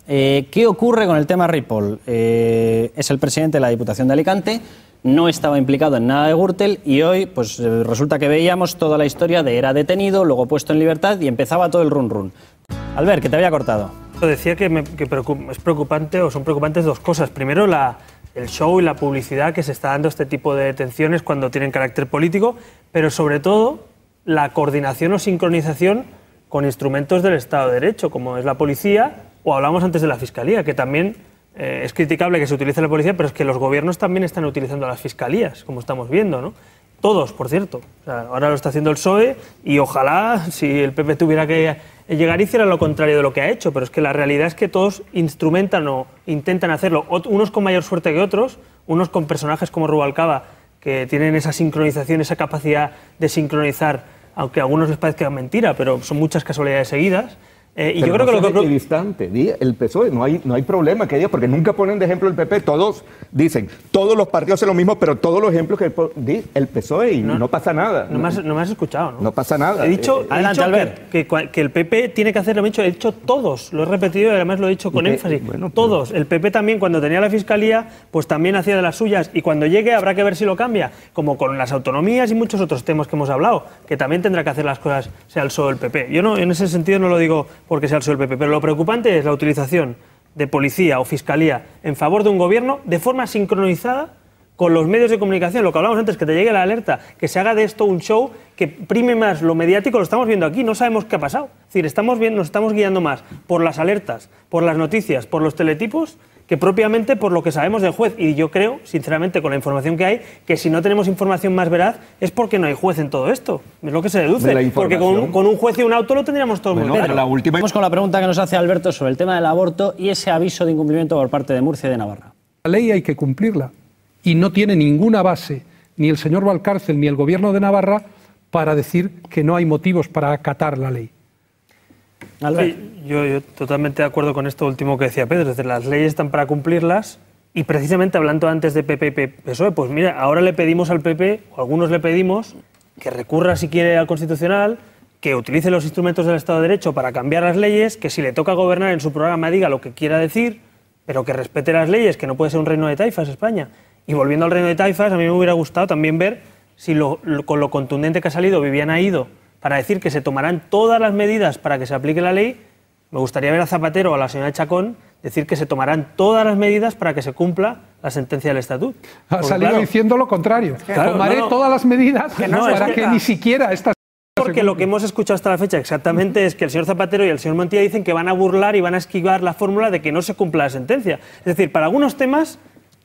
¿Qué ocurre con el tema Ripoll? Es el presidente de la Diputación de Alicante, no estaba implicado en nada de Gürtel y hoy pues resulta que veíamos toda la historia de era detenido, luego puesto en libertad y empezaba todo el run-run. Albert, que te había cortado. Decía que es preocupante o son preocupantes dos cosas. Primero, el show y la publicidad que se está dando este tipo de detenciones cuando tienen carácter político, pero sobre todo la coordinación o sincronización con instrumentos del Estado de Derecho, como es la policía o hablamos antes de la Fiscalía, que también es criticable que se utilice la policía, pero es que los gobiernos también están utilizando las fiscalías, como estamos viendo, ¿no? Todos, por cierto. O sea, ahora lo está haciendo el PSOE y ojalá, si el PP tuviera que llegar, hiciera lo contrario de lo que ha hecho, pero es que la realidad es que todos instrumentan o intentan hacerlo, unos con mayor suerte que otros, unos con personajes como Rubalcaba, que tienen esa sincronización, esa capacidad de sincronizar, aunque a algunos les parezca mentira, pero son muchas casualidades seguidas. Y pero yo creo no que lo que... distante, el PSOE, no hay problema que diga, porque nunca ponen de ejemplo el PP, todos dicen, todos los partidos hacen lo mismo, pero todos los ejemplos que el PSOE y no pasa nada. No me has escuchado, ¿no? No pasa nada. He dicho que el PP tiene que hacer lo mismo, he dicho todos, lo he repetido y además lo he dicho con énfasis, bueno, todos. El PP también cuando tenía la Fiscalía, pues también hacía de las suyas y cuando llegue habrá que ver si lo cambia, como con las autonomías y muchos otros temas que hemos hablado, que también tendrá que hacer las cosas sea el PSOE o el PP. Yo no, en ese sentido no lo digo porque sea el PSOE o el PP, pero lo preocupante es la utilización de policía o fiscalía en favor de un gobierno de forma sincronizada con los medios de comunicación, lo que hablamos antes, que te llegue la alerta, que se haga de esto un show, que prime más lo mediático, lo estamos viendo aquí, no sabemos qué ha pasado. Es decir, nos estamos guiando más por las alertas, por las noticias, por los teletipos, que propiamente por lo que sabemos del juez. Y yo creo, sinceramente, con la información que hay, que si no tenemos información más veraz es porque no hay juez en todo esto. Es lo que se deduce. Porque con un juez y un auto lo tendríamos todo muy claro. Vamos con la pregunta que nos hace Alberto sobre el tema del aborto y ese aviso de incumplimiento por parte de Murcia y de Navarra. La ley hay que cumplirla y no tiene ninguna base ni el señor Valcárcel ni el gobierno de Navarra para decir que no hay motivos para acatar la ley. Sí, yo totalmente de acuerdo con esto último que decía Pedro, es decir, las leyes están para cumplirlas y precisamente hablando antes de PP y PSOE, pues mira, ahora le pedimos al PP, o algunos le pedimos, que recurra si quiere al Constitucional, que utilice los instrumentos del Estado de Derecho para cambiar las leyes, que si le toca gobernar en su programa diga lo que quiera decir, pero que respete las leyes, que no puede ser un reino de taifas España. Y volviendo al reino de taifas, a mí me hubiera gustado también ver si con lo contundente que ha salido Viviana Ido para decir que se tomarán todas las medidas para que se aplique la ley, me gustaría ver a Zapatero o a la señora Chacón decir que se tomarán todas las medidas para que se cumpla la sentencia del Estatuto. Ha salido diciendo lo contrario. Tomaré todas las medidas para que ni siquiera estas... Porque lo que hemos escuchado hasta la fecha exactamente es que el señor Zapatero y el señor Montilla dicen que van a burlar y van a esquivar la fórmula de que no se cumpla la sentencia. Es decir, para algunos temas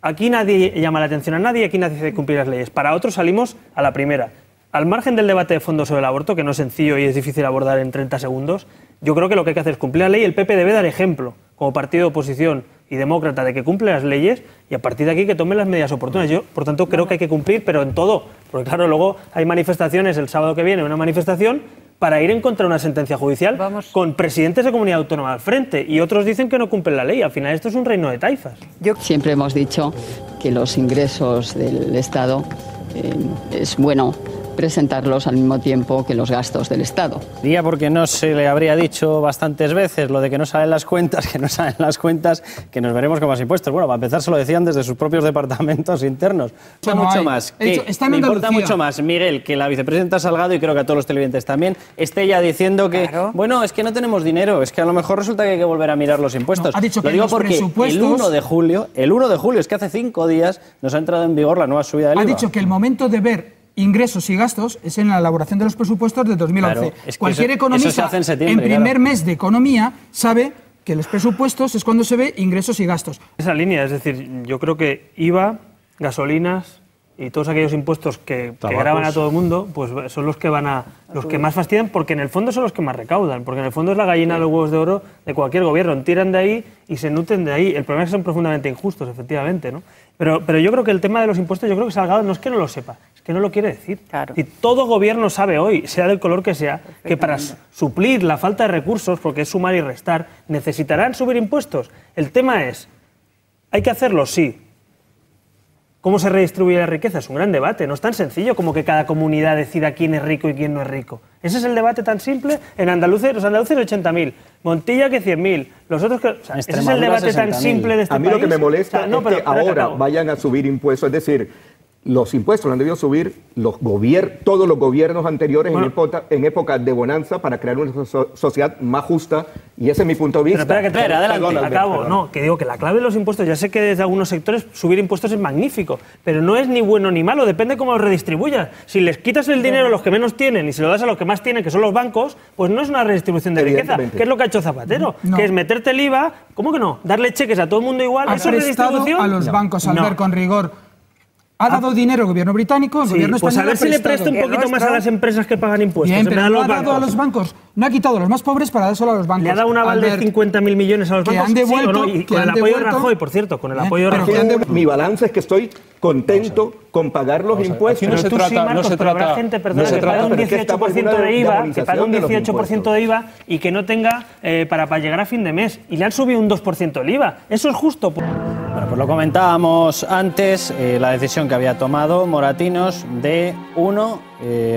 aquí nadie llama la atención a nadie, aquí nadie dice cumplir las leyes. Para otros salimos a la primera. Al margen del debate de fondo sobre el aborto, que no es sencillo y es difícil abordar en 30 segundos, yo creo que lo que hay que hacer es cumplir la ley. El PP debe dar ejemplo, como partido de oposición y demócrata, de que cumple las leyes y a partir de aquí que tome las medidas oportunas. Yo, por tanto, creo que hay que cumplir, pero en todo. Porque claro, luego hay manifestaciones el sábado que viene, una manifestación para ir en contra de una sentencia judicial con presidentes de comunidad autónoma al frente y otros dicen que no cumplen la ley. Al final esto es un reino de taifas. Siempre hemos dicho que los ingresos del Estado es bueno presentarlos al mismo tiempo que los gastos del Estado. Diría porque no se le habría dicho bastantes veces lo de que no salen las cuentas, que no salen las cuentas, que nos veremos con más impuestos. Bueno, para empezar se lo decían desde sus propios departamentos internos. Me importa mucho más, Miguel, que la vicepresidenta Salgado, y creo que a todos los televidentes también, esté ya diciendo que, bueno, es que no tenemos dinero, es que a lo mejor resulta que hay que volver a mirar los impuestos. Ha dicho que lo digo porque el 1 de julio, es que hace 5 días nos ha entrado en vigor la nueva subida del IVA. Ha dicho que el momento de ver ingresos y gastos es en la elaboración de los presupuestos de 2011. Claro, es que cualquier economista en primer mes de economía sabe que los presupuestos es cuando se ve ingresos y gastos. Esa línea, es decir, yo creo que IVA, gasolinas y todos aquellos impuestos que gravan a todo el mundo, pues son los que los que más fastidian, porque en el fondo son los que más recaudan, porque en el fondo es la gallina de los huevos de oro de cualquier gobierno. Tiran de ahí y se nutren de ahí. El problema es que son profundamente injustos, efectivamente, ¿no? Pero yo creo que el tema de los impuestos, yo creo que Salgado no es que no lo sepa, es que no lo quiere decir. Claro. Y todo gobierno sabe hoy, sea del color que sea, que para suplir la falta de recursos, porque es sumar y restar, necesitarán subir impuestos. El tema es, ¿hay que hacerlo? Sí. ¿Cómo se redistribuye la riqueza? Es un gran debate, no es tan sencillo como que cada comunidad decida quién es rico y quién no es rico. Ese es el debate tan simple. En Andalucía, los andaluces 80.000, Montilla que 100.000, los otros que... O sea, ese es el debate tan simple de este país. A mí lo que me molesta es que ahora vayan a subir impuestos, es decir... Los impuestos los han debido subir todos los gobiernos anteriores en época de bonanza para crear una sociedad más justa, y ese es mi punto de vista. Pero espera, que adelante. Acabo. No, que digo que la clave de los impuestos, ya sé que desde algunos sectores subir impuestos es magnífico, pero no es ni bueno ni malo, depende cómo los redistribuyas. Si les quitas el dinero a los que menos tienen y se lo das a los que más tienen, que son los bancos, pues no es una redistribución de riqueza, que es lo que ha hecho Zapatero, que es meterte el IVA, ¿cómo que no? Darle cheques a todo el mundo igual, ¿eso es redistribución? A los bancos, al ver con rigor. Ha dado dinero el gobierno británico, el gobierno español. Pues a ver si le presta un poquito más a las empresas que pagan impuestos. Bien, pero no ha dado a los bancos. No ha quitado a los más pobres para dar solo a los bancos. Le ha dado un aval de 50.000 millones a los bancos. Que han devuelto. Sí, y con el apoyo de Rajoy, por cierto, con el apoyo de Rajoy. Mi balance es que estoy contento con pagar los impuestos. No se trata, no se trata. Habrá gente, perdona, que paga un 18% de IVA, que paga un 18% de IVA y que no tenga para llegar a fin de mes. Y le han subido un 2% el IVA. Eso es justo. Bueno, pues lo comentábamos antes, la decisión que había tomado Moratinos de,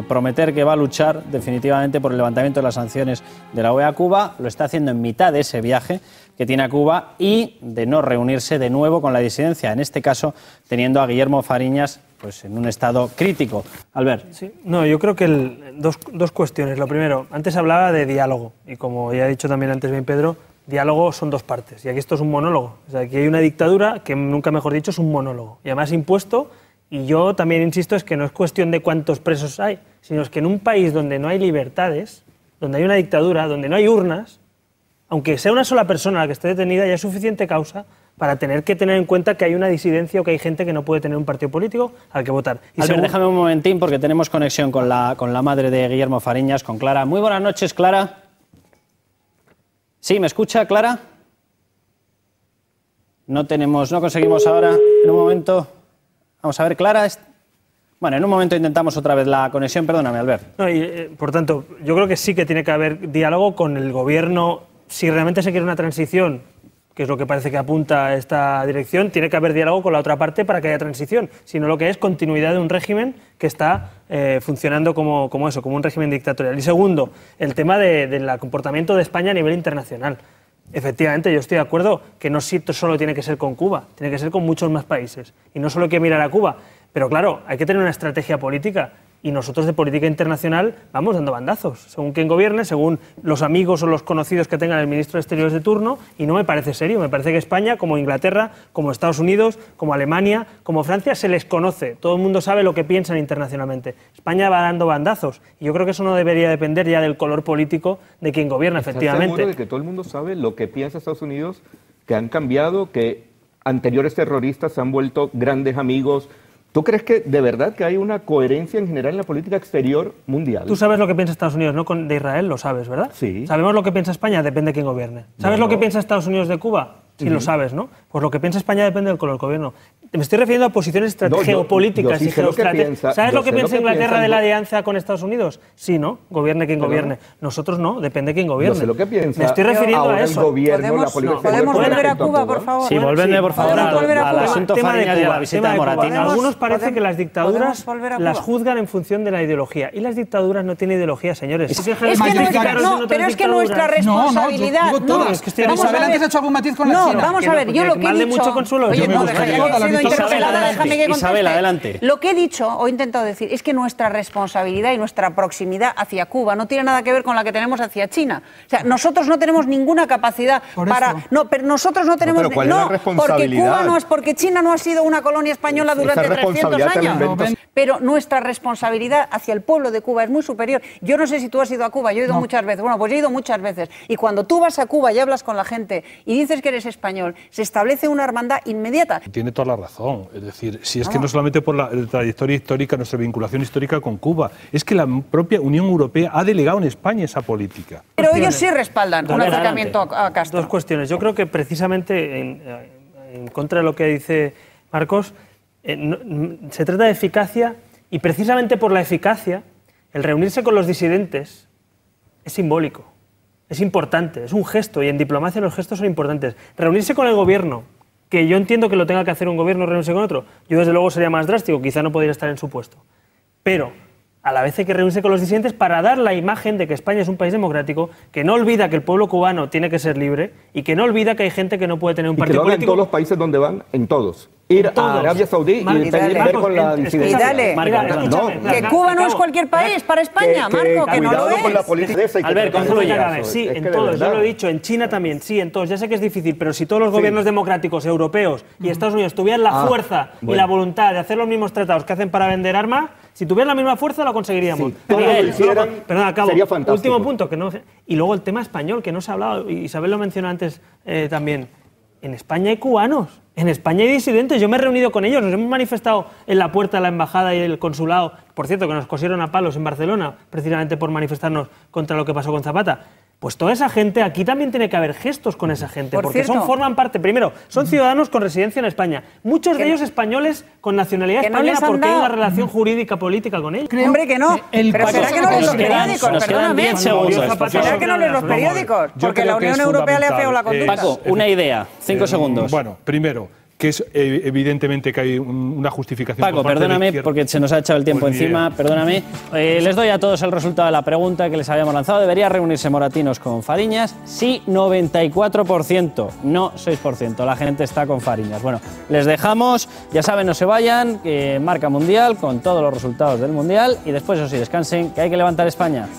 prometer que va a luchar definitivamente por el levantamiento de las sanciones de la UE a Cuba, lo está haciendo en mitad de ese viaje que tiene a Cuba, y de no reunirse de nuevo con la disidencia, en este caso teniendo a Guillermo Fariñas pues en un estado crítico. Albert. Sí, no, yo creo que dos cuestiones. Lo primero, antes hablaba de diálogo, y como ya ha dicho también antes bien Pedro, diálogo son dos partes, y aquí esto es un monólogo. O sea, aquí hay una dictadura que, nunca mejor dicho, es un monólogo, y además impuesto, y yo también insisto, es que no es cuestión de cuántos presos hay, sino es que en un país donde no hay libertades, donde hay una dictadura, donde no hay urnas, aunque sea una sola persona la que esté detenida, ya es suficiente causa para tener que tener en cuenta que hay una disidencia o que hay gente que no puede tener un partido político al que votar. Y Albert, déjame un momentín, porque tenemos conexión con la madre de Guillermo Fariñas, con Clara. Muy buenas noches, Clara. ¿Sí, me escucha, Clara? No conseguimos ahora, en un momento. Vamos a ver, Clara. Bueno, en un momento intentamos otra vez la conexión, perdóname, Albert. No, por tanto, yo creo que sí que tiene que haber diálogo con el gobierno. Si realmente se quiere una transición, que es lo que parece que apunta esta dirección, tiene que haber diálogo con la otra parte para que haya transición, sino lo que es continuidad de un régimen que está funcionando como un régimen dictatorial. Y segundo, el tema del comportamiento de España a nivel internacional. Efectivamente, yo estoy de acuerdo que no solo tiene que ser con Cuba, tiene que ser con muchos más países. Y no solo hay que mirar a Cuba, pero claro, hay que tener una estrategia política. Y nosotros de política internacional vamos dando bandazos, según quien gobierne, según los amigos o los conocidos que tengan el ministro de Exteriores de turno, y no me parece serio. Me parece que España, como Inglaterra, como Estados Unidos, como Alemania, como Francia, se les conoce. Todo el mundo sabe lo que piensan internacionalmente. España va dando bandazos, y yo creo que eso no debería depender ya del color político de quien gobierna, efectivamente. ¿Estás seguro de que todo el mundo sabe lo que piensa Estados Unidos, que han cambiado, que anteriores terroristas se han vuelto grandes amigos? ¿Tú crees que de verdad que hay una coherencia en general en la política exterior mundial? Tú sabes lo que piensa Estados Unidos, ¿no? De Israel, lo sabes, ¿verdad? Sí. Sabemos lo que piensa España, depende de quién gobierne. ¿Sabes lo que piensa Estados Unidos de Cuba? Sí, lo sabes, ¿no? Pues lo que piensa España depende del color del gobierno. Me estoy refiriendo a posiciones geopolíticas y geoestratégicas. ¿Sabes lo que piensa Inglaterra de la alianza con Estados Unidos? Sí, ¿no? Gobierne quien gobierne. Nosotros no, depende de quién gobierne. Yo sé lo que piensa. Me estoy refiriendo a eso. ¿Podemos volver a Cuba, por favor? Sí, volvedme, por favor, al asunto Fariñas y a la visita de Moratinos. Algunos parece que las dictaduras las juzgan en función de la ideología. Y las dictaduras no tienen ideología, señores. Pero es que nuestra responsabilidad... Isabel, ¿has hecho algún matiz con la China? Vamos a ver, yo lo que he dicho... mucho consuelo. Oye, no, déjame que conteste. Isabel, adelante. Lo que he dicho o he intentado decir es que nuestra responsabilidad y nuestra proximidad hacia Cuba no tiene nada que ver con la que tenemos hacia China. O sea, nosotros no tenemos ninguna capacidad para... No, pero nosotros no tenemos... No, ¿cuál es la porque Cuba no es... Porque China no ha sido una colonia española durante 300 años. Pero nuestra responsabilidad hacia el pueblo de Cuba es muy superior. Yo no sé si tú has ido a Cuba, yo he ido muchas veces. Bueno, pues yo he ido muchas veces. Y cuando tú vas a Cuba y hablas con la gente y dices que eres español, se establece una hermandad inmediata. Tiene toda la razón. Es decir, si es que no solamente por la trayectoria histórica, nuestra vinculación histórica con Cuba, es que la propia Unión Europea ha delegado en España esa política. Pero ellos sí respaldan un acercamiento a Castro. Dos cuestiones. Yo creo que precisamente en contra de lo que dice Marcos, se trata de eficacia, y precisamente por la eficacia, el reunirse con los disidentes es simbólico, es importante, es un gesto, y en diplomacia los gestos son importantes. Reunirse con el gobierno, que yo entiendo que lo tenga que hacer un gobierno, reunirse con otro, yo desde luego sería más drástico, quizá no podría estar en su puesto. Pero a la vez hay que reunirse con los disidentes para dar la imagen de que España es un país democrático, que no olvida que el pueblo cubano tiene que ser libre y que no olvida que hay gente que no puede tener un partido político. En todos los países donde van, en todos. Ir a Arabia Saudí y ver con la disidencia. Y dale, que Cuba no es cualquier país para España, Marco, que no lo es. Con la política esa. Albert, concluya. Sí, en todos, yo lo he dicho, en China también, sí, en todos. Ya sé que es difícil, pero si todos los gobiernos democráticos europeos y Estados Unidos tuvieran la fuerza y la voluntad de hacer los mismos tratados que hacen para vender armas, si tuvieran la misma fuerza lo conseguiríamos. Perdón, acabo. Último punto. Y luego el tema español, que no se ha hablado, y Isabel lo mencionó antes también. En España hay cubanos, en España hay disidentes, yo me he reunido con ellos, nos hemos manifestado en la puerta de la embajada y el consulado, por cierto, que nos cosieron a palos en Barcelona, precisamente por manifestarnos contra lo que pasó con Zapata. Pues toda esa gente, aquí también tiene que haber gestos con esa gente, porque forman parte, primero, son ciudadanos con residencia en España, muchos de ellos españoles con nacionalidad española porque hay una relación jurídica política con ellos. Hombre, que no, pero será que no leen los periódicos, perdóname, será que no leen los periódicos, porque la Unión Europea le ha feo la conducta. Paco, una idea, 5 segundos. Bueno, primero, que es evidentemente que hay una justificación. Paco, perdóname porque se nos ha echado el tiempo encima, perdóname. Les doy a todos el resultado de la pregunta que les habíamos lanzado. ¿Debería reunirse Moratinos con Fariñas? Sí, 94%, no 6%. La gente está con Fariñas. Bueno, les dejamos, ya saben, no se vayan, que Marca Mundial con todos los resultados del Mundial y después, eso sí, descansen, que hay que levantar España.